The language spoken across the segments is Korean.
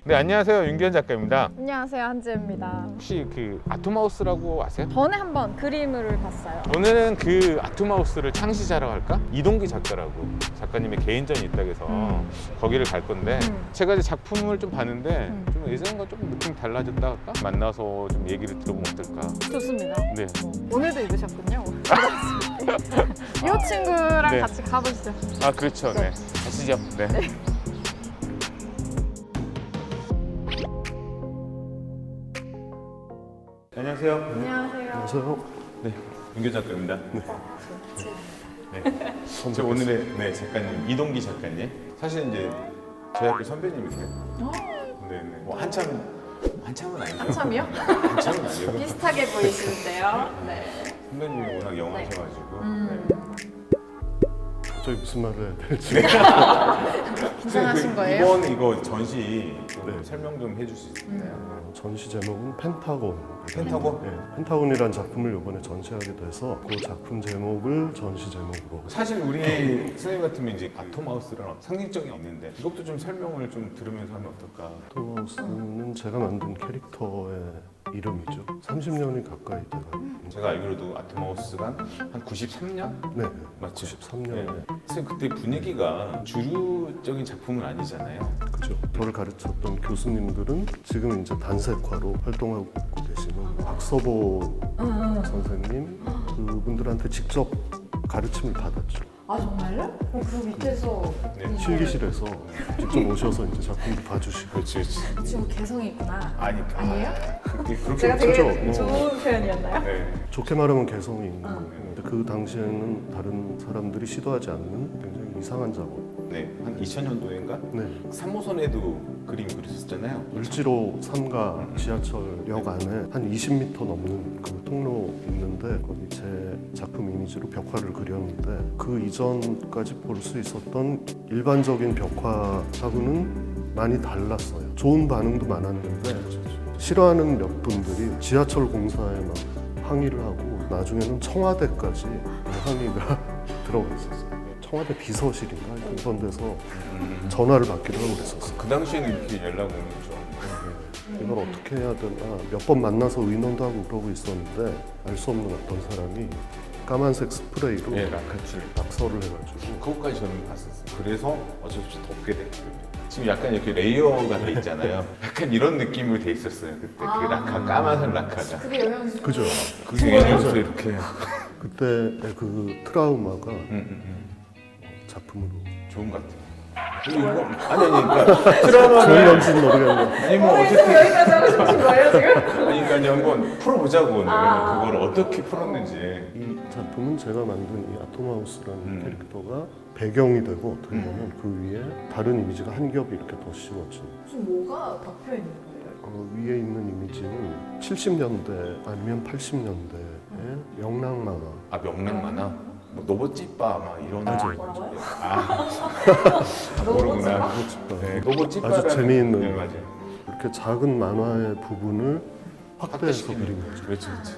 네, 안녕하세요. 윤기현 작가입니다. 안녕하세요, 한지혜입니다. 혹시 그 아토마우스라고 아세요? 전에 한번 그림을 봤어요. 오늘은 그 아토마우스를 창시자라고 할까? 이동기 작가라고 작가님의 개인전이 있다고 해서 거기를 갈 건데 제가 이제 작품을 좀 봤는데 좀 예전과 좀 느낌이 달라졌다 할까? 만나서 좀 얘기를 들어보면 어떨까? 좋습니다. 네. 오늘도 입으셨군요. 이 친구랑 네. 같이 가보시죠. 아, 그렇죠. 네. 가시죠. 네. 안녕하세요. 안녕하세요. 안녕하세요. 네, 윤기현 작가입니다. 네. 저 오늘의 작가님 이동기 작가님. 사실 이제 저희 학교 선배님이세요. 네, 뭐 한참은 아니죠. 한참이요? 한참은 아니고 비슷하게 보이시는데요. 네. 선배님이 워낙 영하셔가지고. 네. 갑자기 무슨 말을 해야 될지. 긴장하신 거예요? 이번 이거 전시 좀 네. 설명 좀 해줄 수 있나요? 전시 제목은 펜타곤. 펜타곤? 네, 펜타곤이라는 작품을 이번에 전시하게 돼서 그 작품 제목을 전시 제목으로. 사실 우리 선생님 같으면 이제 아토마우스라는 상징적이 있는데 이것도 좀 설명을 좀 들으면서 하면 어떨까? 토마우스는 제가 만든 캐릭터의 이름이죠. 30년이 가까이 돼가요. 제가 알기로도 아토마우스가 한 93년? 네, 맞죠? 93년에. 네. 선생님 그때 분위기가 주류적인 작품은 아니잖아요. 그죠. 저를 가르쳤던 교수님들은 지금 이제 단색화로 활동하고 계시는 박서보 선생님 그분들한테 직접 가르침을 받았죠. 아, 정말요? 그 밑에서 네. 실기실에서 직접 오셔서 이제 작품도 봐주시고. 그렇지, 그렇지. 지금 개성이 있구나. 아니에요? 그렇게 제가 그렇죠. 되게 좋은 표현이었나요? 네. 좋게 말하면 개성이 있는 근데 그 당시에는 다른 사람들이 시도하지 않는 굉장히 이상한 작업. 네, 한 2000년도인가? 네. 3호선에도 그림 그리셨잖아요. 을지로 3가 지하철역 안에 한 20m 넘는 그 통로 있는데 거기 제 작품 이미지로 벽화를 그렸는데 그 이전까지 볼 수 있었던 일반적인 벽화하고는 많이 달랐어요. 좋은 반응도 많았는데 싫어하는 몇 분들이 지하철 공사에 막 항의를 하고 나중에는 청와대까지 항의가 들어가 있었어요. 청와대 비서실인가 그런 데서 전화를 받기도 하고 그랬었어요. 그 당시에는 이렇게 연락 오는 줄. 이걸 어떻게 해야 되나 몇 번 만나서 의논도 하고 그러고 있었는데 알 수 없는 어떤 사람이 까만색 스프레이로 네, 라카출. 낙서를 해가지고 그것까지 저는 봤었어요. 그래서 어쩔 수 없이 덮게 됐거든요. 지금 약간 이렇게 레이어가 돼 있잖아요. 약간 이런 느낌으로 돼 있었어요. 그때 그 라카, 까만색 라카가. 그게 영향을 그죠. 그게 예전부터 이렇게. 그때의 그 트라우마가 작품으로 좋은 것 같아요. 이거 아니 그러니까 트라우마를 좋은 건지는 모르겠는데 아니 뭐 어쨌든 여기까지 하고 싶으신 거예요, 지금? 아니 그러니까 한번 풀어보자고 오늘 그걸 어떻게 풀었는지. 이 작품은 제가 만든 이 아토마우스라는 캐릭터가 배경이 되고 어떻게 보면 그 위에 다른 이미지가 한 겹이 이렇게 더 씌워진 지금 뭐가 덮여 있는 거예요? 위에 있는 이미지는 70년대 아니면 80년대의 명랑 만화. 아 명랑 만화? 뭐 노보찌빠 막 이런 뭐라고요? 아 모르구나. 네, 노보찌빠라는 아주 재미있는 네, 맞아요. 이렇게 작은 만화의 부분을 확대해서 그린 거죠. 그렇지, 그렇지.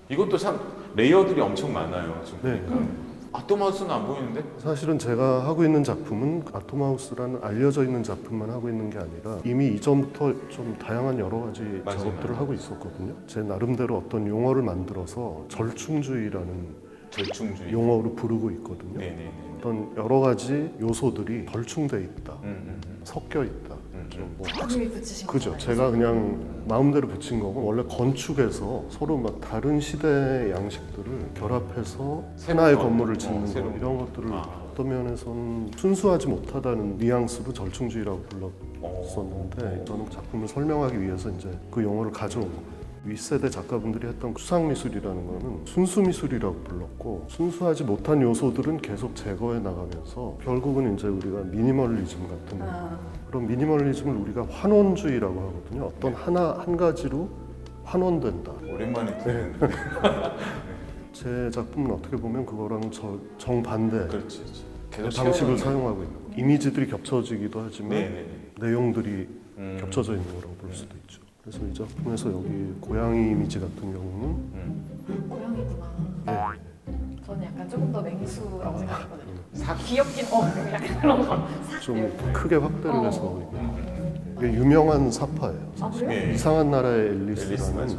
이것도 참 레이어들이 엄청 많아요. 지금 네. 보니까. 아토마우스는 안 보이는데? 사실은 제가 하고 있는 작품은 아토마우스라는 알려져 있는 작품만 하고 있는 게 아니라 이미 이전부터 좀 다양한 여러 가지 맞아요, 작업들을 맞아요. 하고 있었거든요. 제 나름대로 어떤 용어를 만들어서 절충주의라는 절충주의. 용어로 부르고 있거든요. 네네네. 어떤 여러 가지 요소들이 덜충돼 있다, 섞여 있다. 뭐 이미 붙이신 그죠. 거잖아요. 제가 그냥 마음대로 붙인 거고 원래 건축에서 서로 막 다른 시대의 양식들을 결합해서 하나의 새로운 건물을 거, 짓는 거 새로운 이런 것들을 아. 어떤 면에서는 순수하지 못하다는 뉘앙스로 절충주의라고 불렀었는데 저는 작품을 설명하기 위해서 이제 그 용어를 가져온 거예요. 윗세대 작가분들이 했던 수상미술이라는 거는 순수미술이라고 불렀고 순수하지 못한 요소들은 계속 제거해 나가면서 결국은 이제 우리가 미니멀리즘 같은 그런 미니멀리즘을 우리가 환원주의라고 하거든요. 어떤 한 가지로 환원된다. 오랜만에 듣는. 제 작품은 어떻게 보면 그거랑 정반대 그렇지, 그렇지. 계속 방식을 채워넣는. 사용하고 있는 거예요. 이미지들이 겹쳐지기도 하지만 네네네. 내용들이 겹쳐져 있는 거라고 볼 수도 있죠. 그래서 이 작품에서 여기 고양이 이미지 같은 경우는 고양이구나. 네, 저는 약간 약간 조금 더 맹수라고 생각했거든요. 삭. 귀엽긴 약간 그런 거. 좀 이렇게. 크게 확대를 해서 이게 유명한 사파예요. 아 그래요? 예. 이상한 나라의 앨리스, 앨리스라는 맞아.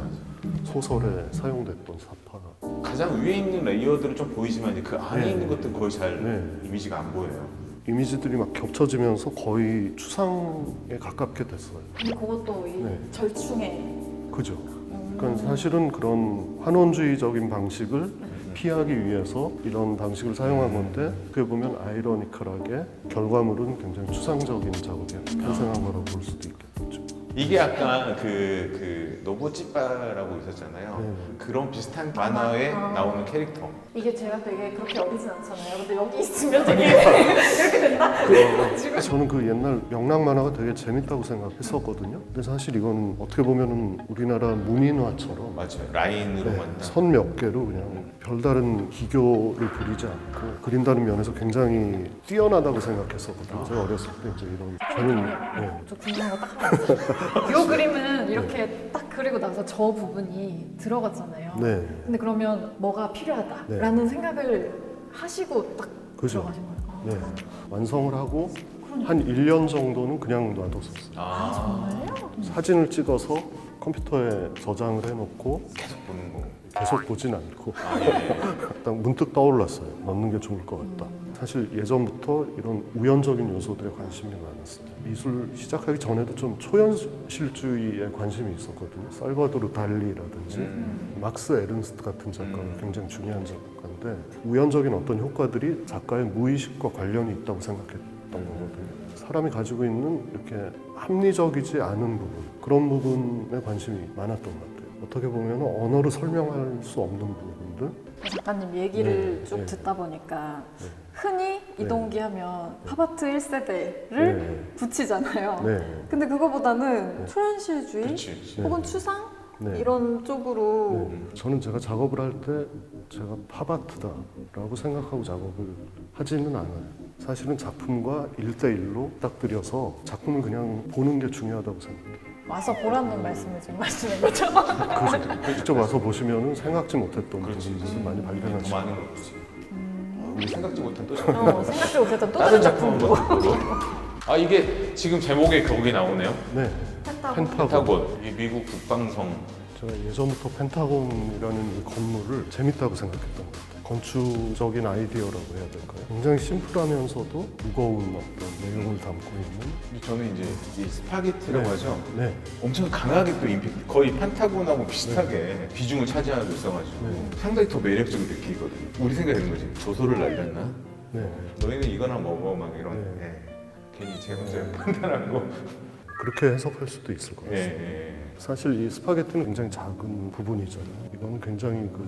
소설에 사용됐던 사파. 가장 위에 있는 레이어들은 좀 보이지만 이제 그 안에 네. 있는 것들은 거의 잘 네. 이미지가 안 보여요. 이미지들이 막 겹쳐지면서 거의 추상에 가깝게 됐어요. 근데 그것도 이 네. 절충에 그죠? 그러니까 사실은 그런 환원주의적인 방식을 피하기 위해서 이런 방식을 사용한 건데 어떻게 보면 아이러니컬하게 결과물은 굉장히 추상적인 작업이 탄생한 거라고 볼 수도 있겠죠. 이게 아까 그 노부찌빠라고 있었잖아요. 네. 그런 비슷한 만화에 아. 나오는 캐릭터. 이게 제가 되게 그렇게 어리진 않잖아요. 근데 여기 있으면 되게 이렇게 된다. 지금 저는 그 옛날 명랑 만화가 되게 재밌다고 생각했었거든요. 근데 사실 이건 어떻게 보면은 우리나라 문인화처럼 맞아요. 라인으로만 딱. 선 몇 개로 그냥 별다른 기교를 부리지 않고 그린다는 면에서 굉장히 뛰어나다고 생각했었거든요. 제가 어렸을 때 이제 이런 저는 네. 저 궁금한 거 딱 하나 있어요. 이 그림은 이렇게 딱 그리고 나서 저 부분이 들어갔잖아요. 네. 근데 그러면 뭐가 필요하다라는 생각을 하시고 딱 그죠. 들어가신 거예요. 아, 네. 완성을 하고 한 1년 정도는 그냥 놔뒀었어요. 아, 정말요? 사진을 찍어서 컴퓨터에 저장을 해놓고 계속 보는 거. 계속 보진 않고 아, 예. 딱 문득 떠올랐어요. 넣는 게 좋을 것 같다. 사실 예전부터 이런 우연적인 요소들에 관심이 많았어요. 미술 시작하기 전에도 좀 초현실주의에 관심이 있었거든요. 살바도르 달리라든지 막스 에른스트 같은 작가가 굉장히 중요한 작가인데 우연적인 어떤 효과들이 작가의 무의식과 관련이 있다고 생각했던 거거든요. 사람이 가지고 있는 이렇게 합리적이지 않은 부분 그런 부분에 관심이 많았던 것 같아요. 어떻게 보면 언어로 설명할 수 없는 부분들 작가님 얘기를 네, 쭉 네. 듣다 보니까 네. 흔히 이동기 하면 팝아트 1세대를 네. 붙이잖아요. 네. 근데 그거보다는 네. 초현실주의 그렇지. 네. 혹은 추상 네. 이런 쪽으로 저는 제가 작업을 할 때 제가 팝아트다라고 생각하고 작업을 하지는 않아요. 사실은 작품과 1대1로 딱 들여서 작품을 그냥 보는 게 중요하다고 생각해요. 와서 보라는 말씀을 지금 하시는 거죠? 직접 와서 보시면 생각지 못했던 그렇지. 부분들을 많이 더 발견하시고 많은 걸 보지. 우리 생각지 못한 또 생각지 못했던 또 다른 다른 작품 작품 보고. 아 이게 지금 제목에 거기 나오네요. 네, 펜타곤. 펜타곤. 이 미국 국방성. 제가 예전부터 펜타곤이라는 이 건물을 재밌다고 생각했던 것 같아요. 건축적인 아이디어라고 해야 될까요? 굉장히 심플하면서도 무거운 어떤 내용을 담고 있는 저는 이제 이 스파게티라고 네. 하죠. 네, 엄청 강하게 또 임팩트, 거의 펜타곤하고 비슷하게 비중을 차지하고 있어가지고 네. 상당히 더 매력적으로 느끼거든요. 우리 생각이 드는 거지. 조소를 날렸나? 네. 너희는 이거나 먹어 막 이런. 네. 예. 괜히 제 혼자 판단하고. 그렇게 해석할 수도 있을 것 예, 같습니다. 예. 사실 이 스파게티는 굉장히 작은 부분이잖아요. 이건 굉장히 그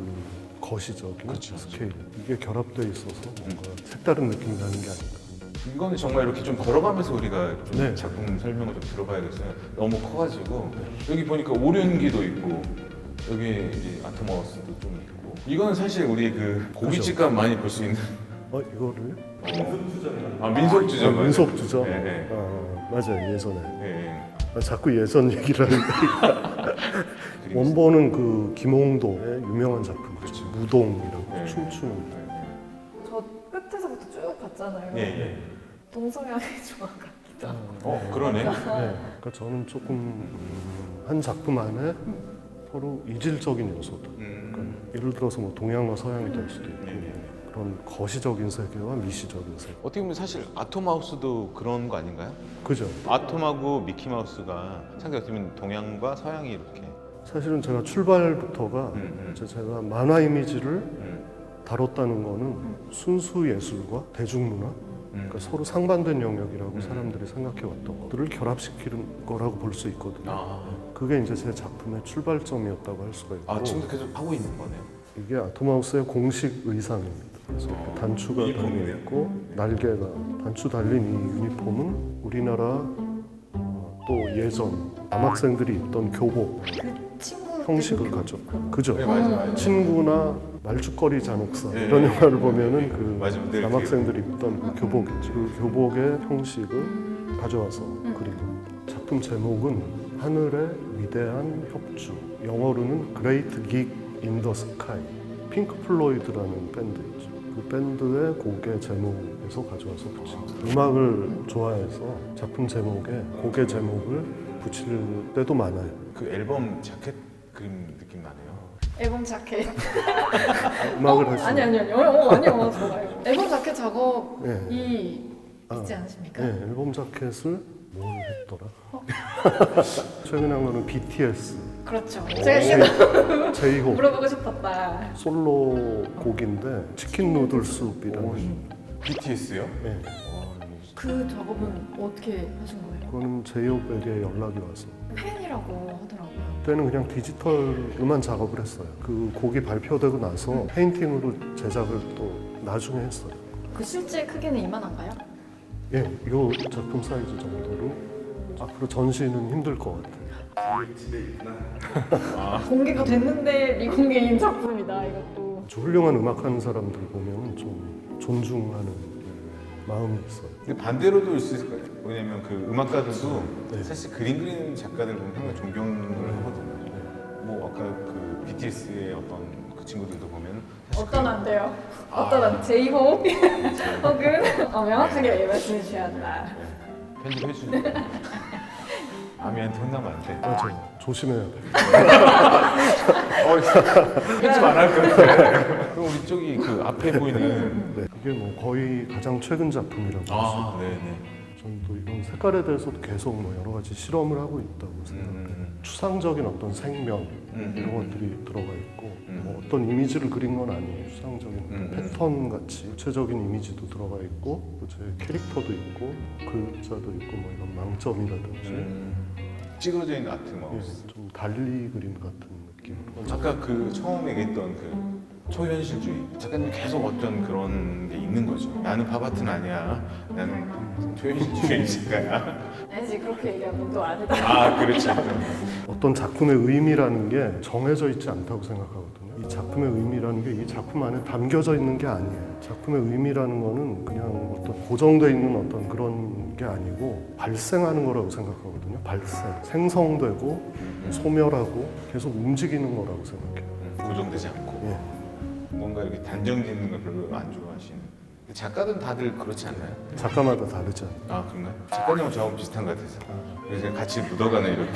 거시적인 그렇죠. 스케일. 이게 결합되어 있어서 뭔가 색다른 느낌이 나는 게 아닌가. 이거는 정말 이렇게 좀 걸어가면서 우리가 좀 네. 작품 설명을 좀 들어봐야겠어요. 너무 커가지고 여기 보니까 오륜기도 있고 여기 이제 아토마우스도 좀 있고 이거는 사실 우리 그 고깃집 가면 많이 볼 수 있는 이거를? 민속주점 맞아요. 민속주점? 예, 예. 맞아요. 예전에. 예, 예. 자꾸 예전 얘기를 하는데 원본은 그 김홍도의 유명한 작품 그렇죠. 무동이라고 네. 춤추는 저 끝에서부터 쭉 봤잖아요. 예, 예. 동성향의 조화 같기도 하고. 그러네. 네. 그러니까 저는 조금 한 작품 안에 서로 이질적인 요소들 그러니까 예를 들어서 뭐 동양과 서양이 될 수도 있고 네. 그런 거시적인 세계와 미시적인 세계 어떻게 보면 사실 아토마우스도 그런 거 아닌가요? 그죠? 아톰하고 미키마우스가 상당히 어떻게 보면 동양과 서양이 이렇게 사실은 제가 출발부터가 이제 제가 만화 이미지를 다뤘다는 거는 순수 예술과 대중문화 그러니까 서로 상반된 영역이라고 사람들이 생각해왔던 것들을 결합시키는 거라고 볼 수 있거든요. 그게 이제 제 작품의 출발점이었다고 할 수가 있고 지금도 계속 하고 있는 거네요. 이게 아토마우스의 공식 의상입니다. 그래서 단추가 달려 있고 날개가 단추 달린 이 유니폼은 우리나라 또 예전 남학생들이 입던 교복 그 친구 형식을 가졌고 그죠? 네, 맞아요. 친구나 말죽거리 잔혹사 네. 이런 영화를 보면은 그 맞아요. 늘 남학생들이 입던 그 교복이죠. 그 교복의 형식을 가져와서 그리고 작품 제목은 하늘의 위대한 협주 영어로는 Great Gig in the Sky 핑크 플로이드라는 밴드였죠. 그 밴드의 곡의 제목에서 가져와서 붙인 거예요. 음악을 좋아해서 작품 제목에 곡의 제목을 붙일 때도 많아요. 그 앨범 자켓 그림 느낌 나네요. 앨범 자켓. 음악을 할 수 아니요, 좋아요. 앨범 자켓 작업이 예. 있지 않으십니까? 네, 앨범 자켓을 뭘 했더라? 최근에 한 거는 BTS 그렇죠. 제가 이게 제이홉 물어보고 싶었다. 솔로 곡인데 치킨 누들 숲이라는. BTS요? 네, 그 작업은 어떻게 하신 거예요? 그거는 제이홉에게 연락이 와서 팬이라고 하더라고요. 그때는 그냥 디지털로만 작업을 했어요. 그 곡이 발표되고 나서 페인팅으로 제작을 또 나중에 했어요. 그 실제 크기는 이만한가요? 예, 이 작품 사이즈 정도로. 앞으로 전시는 힘들 것 같아요. 공개가 됐는데 미공개인 작품이다 이것도. 아주 훌륭한 음악하는 사람들 보면 좀 존중하는 마음이 있어요. 근데 반대로도 있을 거예요. 왜냐면 그 음악가들도 네. 사실 그림 그리는 작가들 보면 상당히 존경을 하거든요. 뭐 아까 그 BTS의 어떤 그 친구들도 보면 사실 어떤 안 돼요? 어떤 안 제이홉 혹은 명확하게 말씀해 주셔야 한다. 편집해 주니까 아미한테 혼나면 안 돼. 맞아요. 조심해야 돼요. 편집 안 할 거야. 그럼 우리 저기 그 앞에 보이는 네, 그게 뭐 거의 가장 최근 작품이라고 할 수 있어요. 네네. 저는 또 이런 색깔에 대해서도 계속 뭐 여러 가지 실험을 하고 있다고 생각해요. 추상적인 어떤 생명 이런 것들이 들어가 있고 뭐 어떤 이미지를 그린 건 아니에요. 추상적인 어떤 패턴 같이 구체적인 이미지도 들어가 있고 또 제 캐릭터도 있고 글자도 있고 뭐 이런 망점이라든지 찌그러져 있는 아트 예, 마우스. 좀 달리 그림 같은 느낌으로 아까 그 처음에 얘기했던 그 초현실주의 작가님 계속 어떤 그런 게 있는 거죠. 나는 팝아트는 아니야. 나는 초현실주의 작가야. 아니지 그렇게 얘기하면 또 아니다. 아 그렇죠. 어떤 작품의 의미라는 게 정해져 있지 않다고 생각하거든요. 이 작품의 의미라는 게 이 작품 안에 담겨져 있는 게 아니에요. 작품의 의미라는 거는 그냥 어떤 고정되어 있는 어떤 그런 게 아니고 발생하는 거라고 생각하거든요. 발생, 생성되고 소멸하고 계속 움직이는 거라고 생각해요. 고정되지 않고 예. 뭔가 이렇게 단정짓는 걸 별로 안 좋아하시는. 작가들은 다들 그렇지 않나요? 작가마다 다르죠. 아 그런가요? 작가님은 저하고 비슷한 것 같아서 그래서 같이 묻어가는 이렇게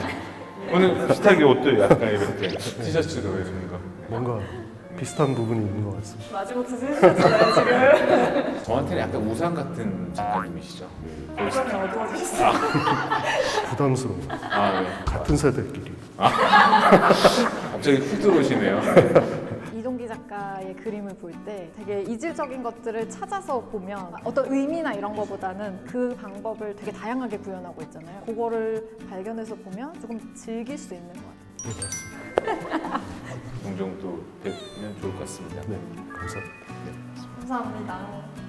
오늘 비슷하게 옷도 약간 이렇게 티셔츠도 이런 거 뭔가 비슷한 부분이 있는 것 같습니다. 마지못해 세주셨잖아요 지금. 저한테는 약간 우상 같은 작가님이시죠? 그러면 어두워지셨어요. 부담스러워. 아 네. 같은 세대끼리. 갑자기 훅 들어오시네요. 이동기 작가의 그림을 볼 때 되게 이질적인 것들을 찾아서 보면 어떤 의미나 이런 거보다는 그 방법을 되게 다양하게 구현하고 있잖아요. 그거를 발견해서 보면 조금 즐길 수 있는 것 같아요. 네, 맞습니다. 종종 또 뵙면 좋을 것 같습니다. 네, 감사합니다. 감사합니다.